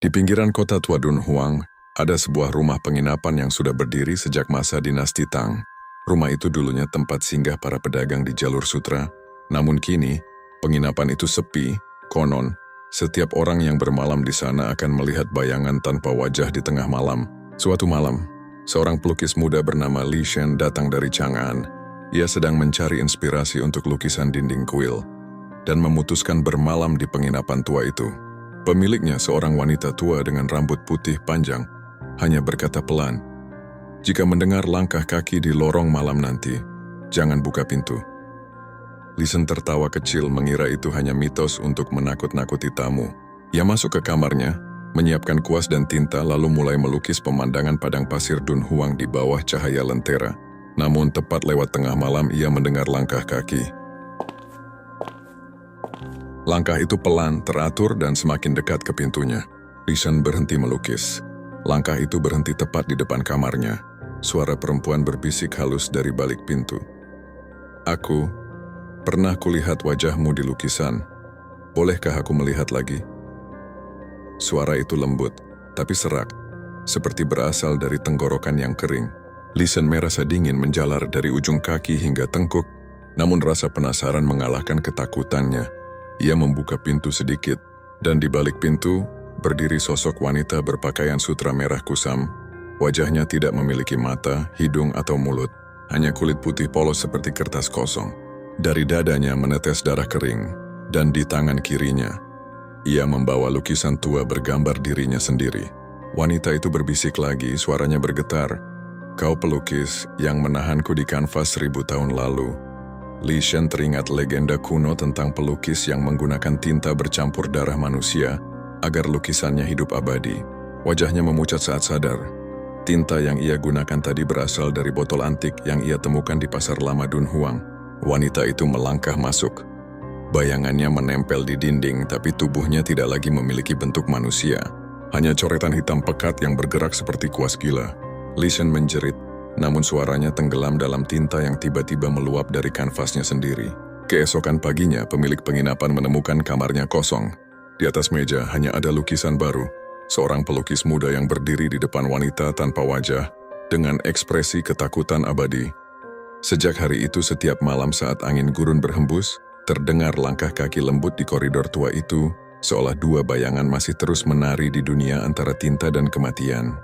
Di pinggiran kota Tua Dunhuang, ada sebuah rumah penginapan yang sudah berdiri sejak masa dinasti Tang. Rumah itu dulunya tempat singgah para pedagang di jalur sutra, namun kini, penginapan itu sepi. Konon, setiap orang yang bermalam di sana akan melihat bayangan tanpa wajah di tengah malam. Suatu malam, seorang pelukis muda bernama Li Shen datang dari Chang'an. Ia sedang mencari inspirasi untuk lukisan dinding kuil, dan memutuskan bermalam di penginapan tua itu. Pemiliknya, seorang wanita tua dengan rambut putih panjang, hanya berkata pelan, "Jika mendengar langkah kaki di lorong malam nanti, jangan buka pintu." Lisen tertawa kecil mengira itu hanya mitos untuk menakut-nakuti tamu. Ia masuk ke kamarnya, menyiapkan kuas dan tinta lalu mulai melukis pemandangan padang pasir Dunhuang di bawah cahaya lentera. Namun tepat lewat tengah malam ia mendengar langkah kaki. Langkah itu pelan, teratur, dan semakin dekat ke pintunya. Lisen berhenti melukis. Langkah itu berhenti tepat di depan kamarnya. Suara perempuan berbisik halus dari balik pintu. "Aku pernah kulihat wajahmu di lukisan. Bolehkah aku melihat lagi?" Suara itu lembut, tapi serak, seperti berasal dari tenggorokan yang kering. Lisen merasa dingin menjalar dari ujung kaki hingga tengkuk, namun rasa penasaran mengalahkan ketakutannya. Ia membuka pintu sedikit, dan di balik pintu berdiri sosok wanita berpakaian sutra merah kusam. Wajahnya tidak memiliki mata, hidung, atau mulut, hanya kulit putih polos seperti kertas kosong. Dari dadanya menetes darah kering, dan di tangan kirinya, ia membawa lukisan tua bergambar dirinya sendiri. Wanita itu berbisik lagi, suaranya bergetar, "Kau pelukis yang menahanku di kanvas 1000 tahun lalu." Li Shen teringat legenda kuno tentang pelukis yang menggunakan tinta bercampur darah manusia agar lukisannya hidup abadi. Wajahnya memucat saat sadar. Tinta yang ia gunakan tadi berasal dari botol antik yang ia temukan di pasar lama Dunhuang. Wanita itu melangkah masuk. Bayangannya menempel di dinding, tapi tubuhnya tidak lagi memiliki bentuk manusia. Hanya coretan hitam pekat yang bergerak seperti kuas gila. Li Shen menjerit, namun suaranya tenggelam dalam tinta yang tiba-tiba meluap dari kanvasnya sendiri. Keesokan paginya, pemilik penginapan menemukan kamarnya kosong. Di atas meja hanya ada lukisan baru, seorang pelukis muda yang berdiri di depan wanita tanpa wajah, dengan ekspresi ketakutan abadi. Sejak hari itu, setiap malam saat angin gurun berhembus, terdengar langkah kaki lembut di koridor tua itu, seolah dua bayangan masih terus menari di dunia antara tinta dan kematian.